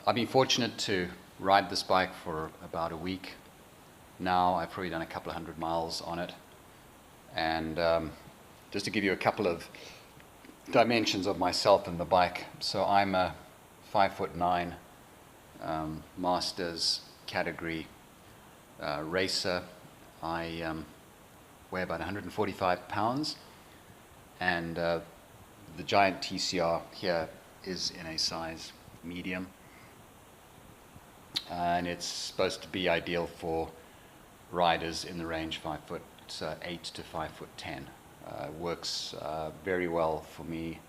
I've been fortunate to ride this bike for about a week now. I've probably done a couple of 100 miles on it. And just to give you a couple of dimensions of myself and the bike. So I'm a 5'9" Masters category racer. I weigh about 145 pounds, and the giant TCR here is in a size medium, and it's supposed to be ideal for riders in the range 5'8" to 5'10". Works very well for me.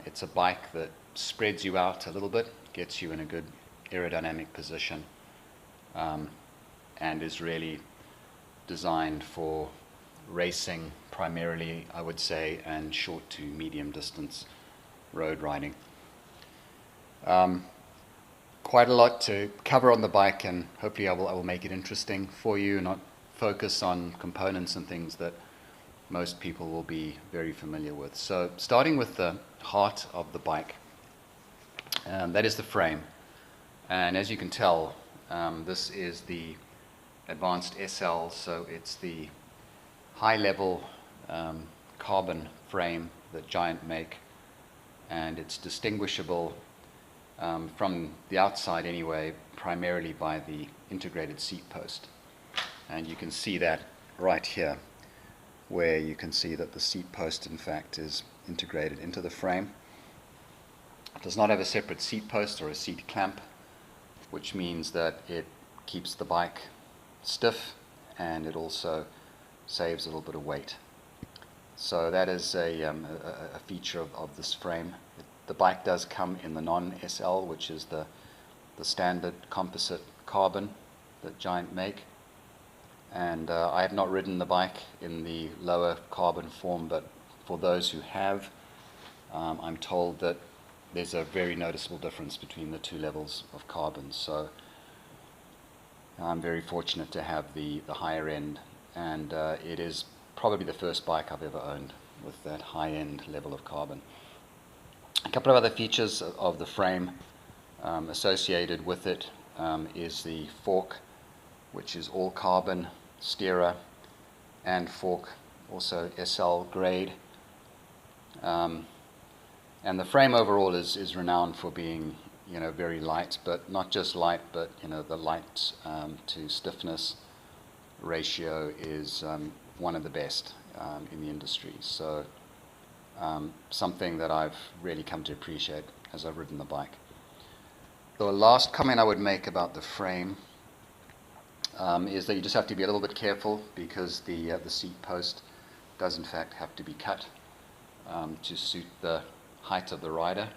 It's a bike that spreads you out a little bit, gets you in a good aerodynamic position, and is really designed for racing primarily, I would say, and short to medium distance road riding. Quite a lot to cover on the bike, and hopefully I will make it interesting for you, not focus on components and things that most people will be very familiar with. So starting with the heart of the bike, that is the frame. And as you can tell, this is the advanced SL, so it's the high-level carbon frame that Giant make, and it's distinguishable from the outside anyway, primarily by the integrated seat post. And you can see that right here, where you can see that the seat post in fact is integrated into the frame. It does not have a separate seat post or a seat clamp, which means that it keeps the bike stiff, and it also saves a little bit of weight. So that is a feature of this frame. The bike does come in the non-SL, which is the standard composite carbon that Giant make. And I have not ridden the bike in the lower carbon form, but for those who have, I'm told that there's a very noticeable difference between the two levels of carbon. So I'm very fortunate to have the higher end, and it is probably the first bike I've ever owned with that high-end level of carbon. A couple of other features of the frame associated with it is the fork, which is all carbon, steerer and fork, also SL grade. And the frame overall is renowned for being, very light, but not just light, but the light to stiffness ratio is one of the best in the industry. So something that I've really come to appreciate as I've ridden the bike. The last comment I would make about the frame is that you just have to be a little bit careful, because the seat post does in fact have to be cut to suit the height of the rider.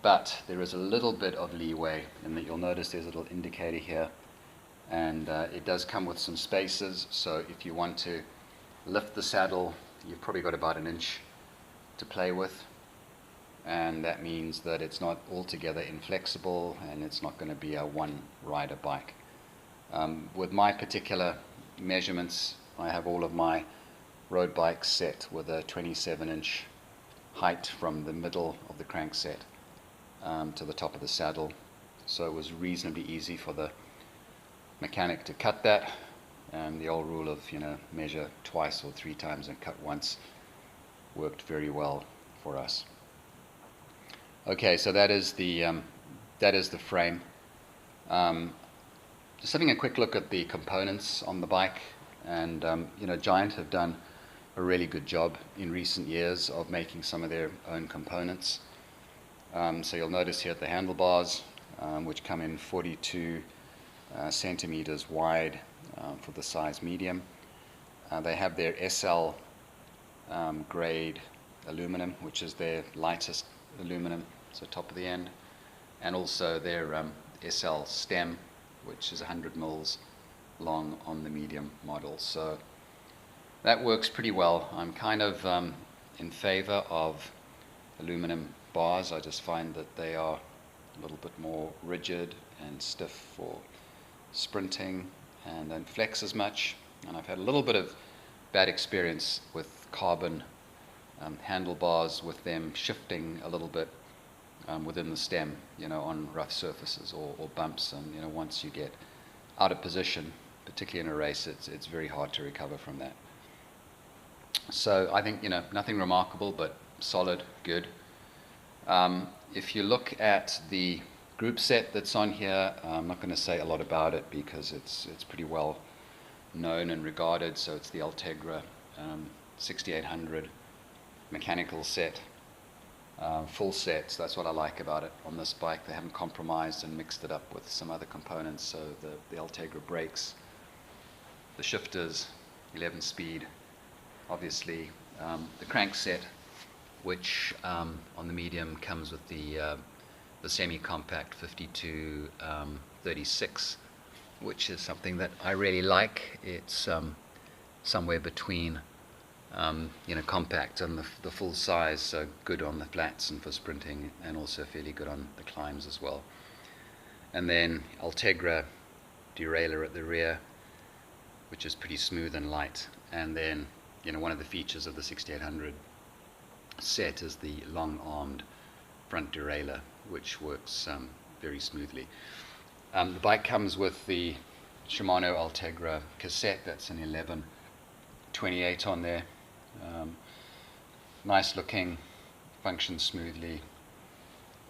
But there is a little bit of leeway in that you'll notice there's a little indicator here, and it does come with some spaces, so if you want to lift the saddle, you've probably got about 1 inch to play with, and that means that it's not altogether inflexible, and it's not going to be a one-rider bike. With my particular measurements, I have all of my road bikes set with a 27-inch height from the middle of the crankset to the top of the saddle, so it was reasonably easy for the mechanic to cut that. And the old rule of measure twice or 3 times and cut once worked very well for us. Okay, so that is the frame. Just having a quick look at the components on the bike, and Giant have done a really good job in recent years of making some of their own components. So you'll notice here at the handlebars, which come in 42 centimeters wide for the size medium. They have their SL grade aluminum, which is their lightest aluminum, so top of the end, and also their SL stem, which is 100 mils long on the medium model. So that works pretty well. I'm kind of in favor of aluminum bars. I just find that they are a little bit more rigid and stiff for sprinting and don't flex as much. And I've had a little bit of bad experience with carbon handlebars, with them shifting a little bit within the stem, on rough surfaces or bumps. And once you get out of position, particularly in a race, it's very hard to recover from that. So I think nothing remarkable, but solid, good. If you look at the group set that's on here, I'm not going to say a lot about it because it's pretty well known and regarded. So it's the Ultegra 6800 mechanical set, full set. So that's what I like about it on this bike. They haven't compromised and mixed it up with some other components. So the Ultegra brakes, the shifters, 11 speed, obviously the crank set, which on the medium comes with the semi-compact 5236, which is something that I really like. It's somewhere between compact and the full size, so good on the flats and for sprinting, and also fairly good on the climbs as well. And then Ultegra derailleur at the rear, which is pretty smooth and light. And then one of the features of the 6800 set is the long-armed front derailleur, which works very smoothly. The bike comes with the Shimano Ultegra cassette. That's an 1128 on there. Nice looking, functions smoothly,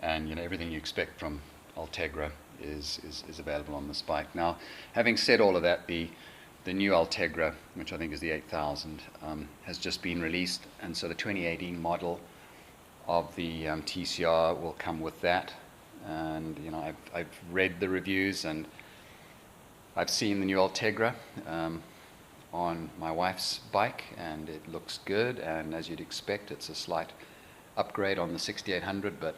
and everything you expect from Ultegra is available on this bike. Now, having said all of that, the new Ultegra, which I think is the 8000, has just been released, and so the 2018 model of the TCR will come with that. And I've read the reviews, and I've seen the new Ultegra on my wife's bike, and it looks good, and as you'd expect, it's a slight upgrade on the 6800, but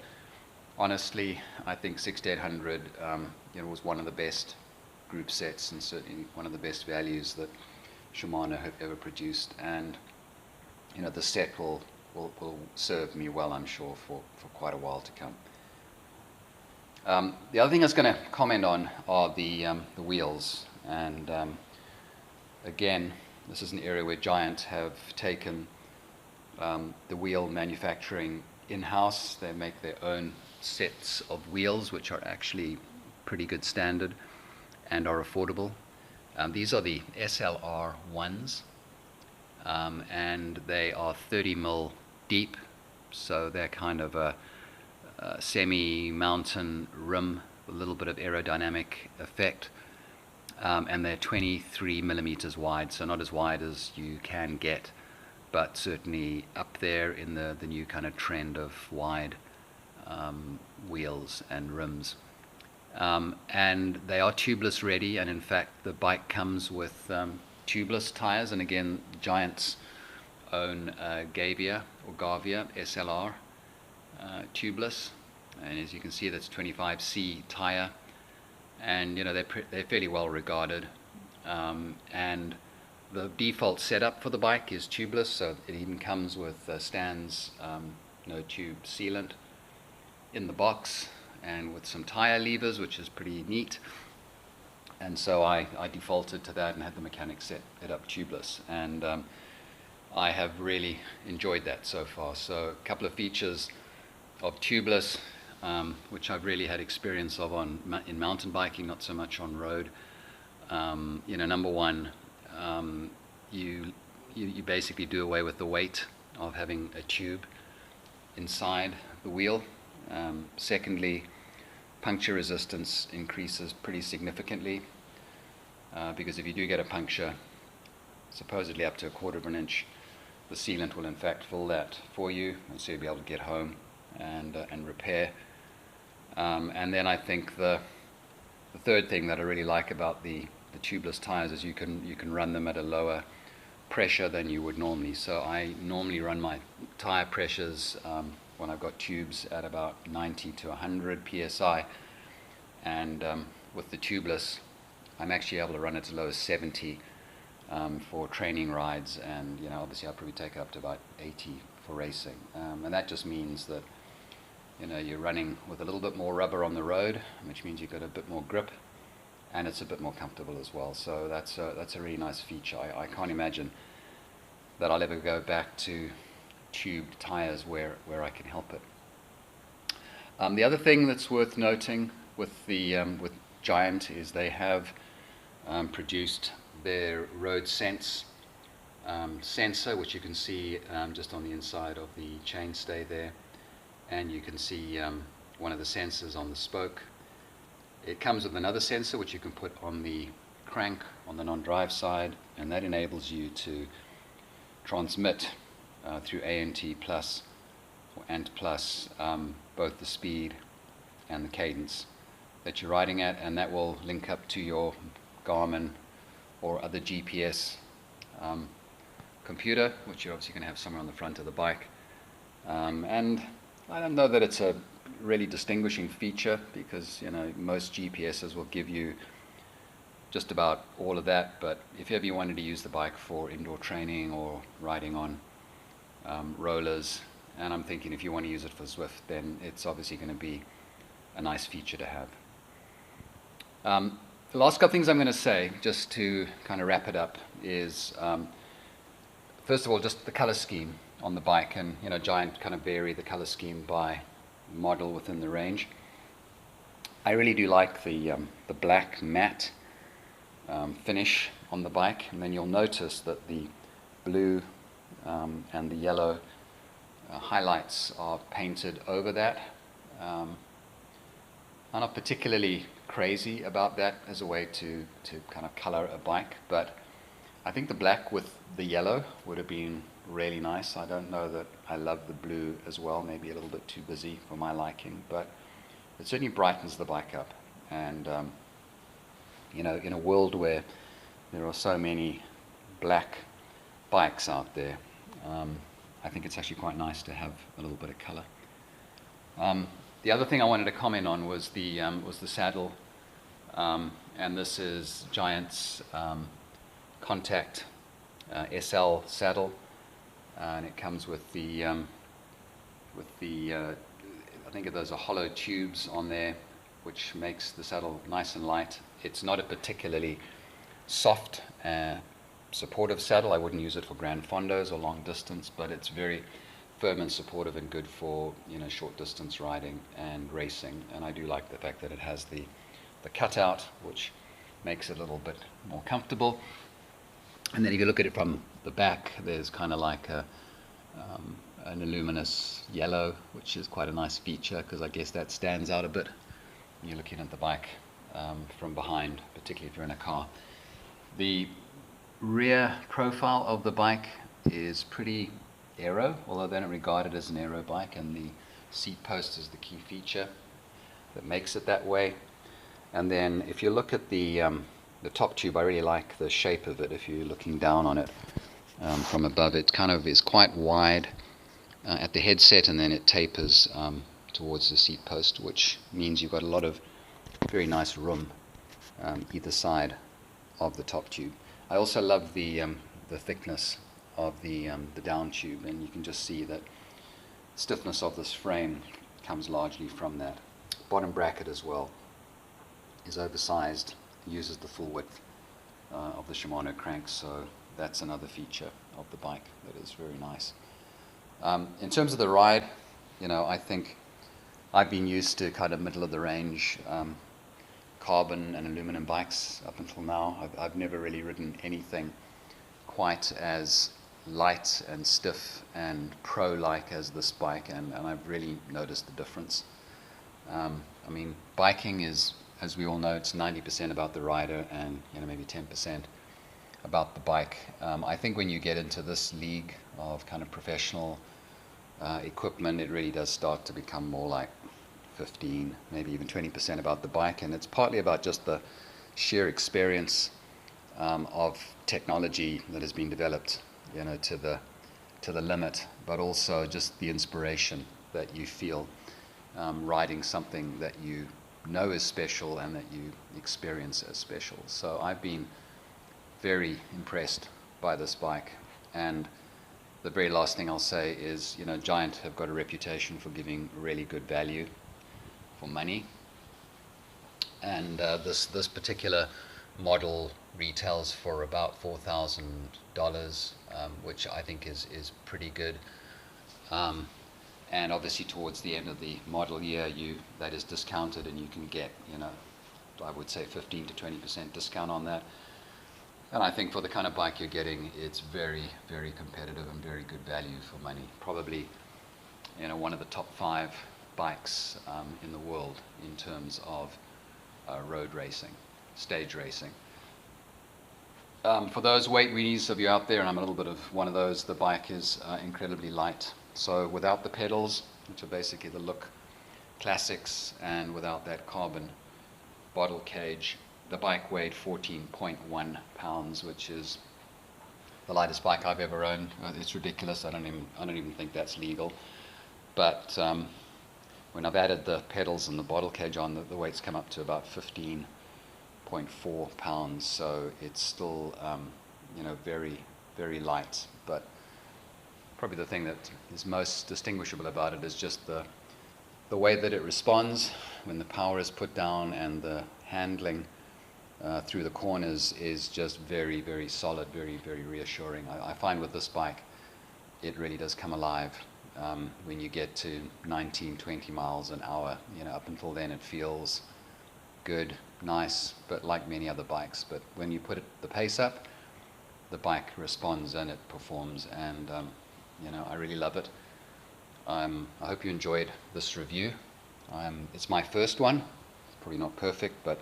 honestly I think 6800 was one of the best group sets, and certainly one of the best values that Shimano have ever produced. And the set will serve me well, I'm sure, for quite a while to come. The other thing I was going to comment on are the wheels, and again, this is an area where Giant have taken the wheel manufacturing in-house. They make their own sets of wheels, which are actually pretty good standard and are affordable. These are the SL1s, and they are 30mm deep, so they're kind of a semi-mountain rim, a little bit of aerodynamic effect, and they're 23mm wide, so not as wide as you can get, but certainly up there in the new kind of trend of wide wheels and rims. And they are tubeless ready, and in fact the bike comes with tubeless tires, and again Giant's own Gavia SLR tubeless, and as you can see, that's 25C tire, and they're fairly well regarded, and the default setup for the bike is tubeless, so it even comes with Stan's no tube sealant in the box, and with some tire levers, which is pretty neat. And so I defaulted to that and had the mechanic set it up tubeless, and I have really enjoyed that so far. So a couple of features of tubeless, which I've really had experience of in mountain biking, not so much on road. Number one, you basically do away with the weight of having a tube inside the wheel. Secondly, puncture resistance increases pretty significantly, because if you do get a puncture, supposedly up to 1/4 of an inch, the sealant will in fact fill that for you, and so you'll be able to get home and repair. And then I think the third thing that I really like about the tubeless tires is you can run them at a lower pressure than you would normally. So I normally run my tire pressures when I've got tubes at about 90 to 100 psi, and with the tubeless I'm actually able to run it as low as 70 for training rides, and obviously I'll probably take it up to about 80 for racing, and that just means that you're running with a little bit more rubber on the road, which means you've got a bit more grip, and it's a bit more comfortable as well. So that's a really nice feature. I can't imagine that I'll ever go back to tubed tires where I can help it. The other thing that's worth noting with the with Giant is they have produced their road sense sensor, which you can see just on the inside of the chainstay there, and you can see one of the sensors on the spoke. It comes with another sensor which you can put on the crank on the non-drive side, and that enables you to transmit through ANT plus or ANT plus both the speed and the cadence that you're riding at, and that will link up to your Garmin or other GPS computer, which you're obviously going to have somewhere on the front of the bike. And I don't know that it's a really distinguishing feature, because most GPSs will give you just about all of that, but if ever you wanted to use the bike for indoor training or riding on rollers, and I'm thinking if you want to use it for Zwift, then it's obviously going to be a nice feature to have. The last couple things I'm going to say, just to kind of wrap it up, is first of all, just the color scheme on the bike, and Giant kind of vary the color scheme by model within the range. I really do like the black matte finish on the bike, and then you'll notice that the blue and the yellow highlights are painted over that. I'm not particularly crazy about that as a way to kind of color a bike, but I think the black with the yellow would have been really nice. I don't know that I love the blue as well, maybe a little bit too busy for my liking, but it certainly brightens the bike up. And in a world where there are so many black bikes out there, I think it's actually quite nice to have a little bit of color. The other thing I wanted to comment on was the saddle, and this is Giant's Contact SL saddle, and it comes with the I think those are hollow tubes on there, which makes the saddle nice and light. It's not a particularly soft supportive saddle. I wouldn't use it for grand fondos or long distance, but it's very firm and supportive and good for short distance riding and racing. And I do like the fact that it has the cutout, which makes it a little bit more comfortable. And then if you look at it from the back, there's kind of like an luminous yellow, which is quite a nice feature, because I guess that stands out a bit when you're looking at the bike from behind, particularly if you're in a car. The rear profile of the bike is pretty aero, although they don't regard it as an aero bike, and the seat post is the key feature that makes it that way. And then if you look at the top tube, I really like the shape of it. If you're looking down on it from above, it kind of is quite wide at the headset, and then it tapers towards the seat post, which means you've got a lot of very nice room either side of the top tube. I also love the thickness of the down tube, and you can just see that stiffness of this frame comes largely from that. Bottom bracket as well is oversized, uses the full width of the Shimano crank, so that's another feature of the bike that is very nice. In terms of the ride, I think I've been used to kind of middle of the range carbon and aluminum bikes up until now. I've never really ridden anything quite as light and stiff and pro-like as this bike, and I've really noticed the difference. I mean, biking is, as we all know, it's 90% about the rider and maybe 10% about the bike. I think when you get into this league of kind of professional equipment, it really does start to become more like 15, maybe even 20% about the bike, and it's partly about just the sheer experience of technology that has been developed, to the limit, but also just the inspiration that you feel riding something that you know is special and that you experience as special. So I've been very impressed by this bike, and the very last thing I'll say is, Giant have got a reputation for giving really good value for money, and this particular model retails for about $4,000, which I think is pretty good. and obviously towards the end of the model year, that is discounted, and you can get, I would say 15 to 20% discount on that. And I think for the kind of bike you're getting, it's very, very competitive and very good value for money. Probably, one of the top 5 bikes in the world in terms of road racing, stage racing. For those weight weenies of you out there, and I'm a little bit of one of those, the bike is incredibly light. So without the pedals, which are basically the Look Classics, and without that carbon bottle cage, the bike weighed 14.1 pounds, which is the lightest bike I've ever owned. It's ridiculous. I don't even think that's legal. But when I've added the pedals and the bottle cage on, the weight's come up to about 15.4 pounds. So it's still, very, very light. But probably the thing that is most distinguishable about it is just the way that it responds when the power is put down, and the handling through the corners is just very, very solid, very, very reassuring. I find with this bike, it really does come alive when you get to 19, 20 miles an hour. Up until then it feels good, nice, but like many other bikes. But when you put the pace up, the bike responds and it performs, and I really love it. I hope you enjoyed this review. It's my first one. It's probably not perfect, but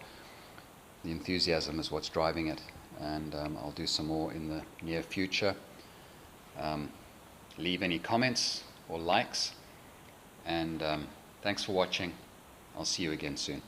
the enthusiasm is what's driving it, and I'll do some more in the near future. Leave any comments or likes, and thanks for watching. I'll see you again soon.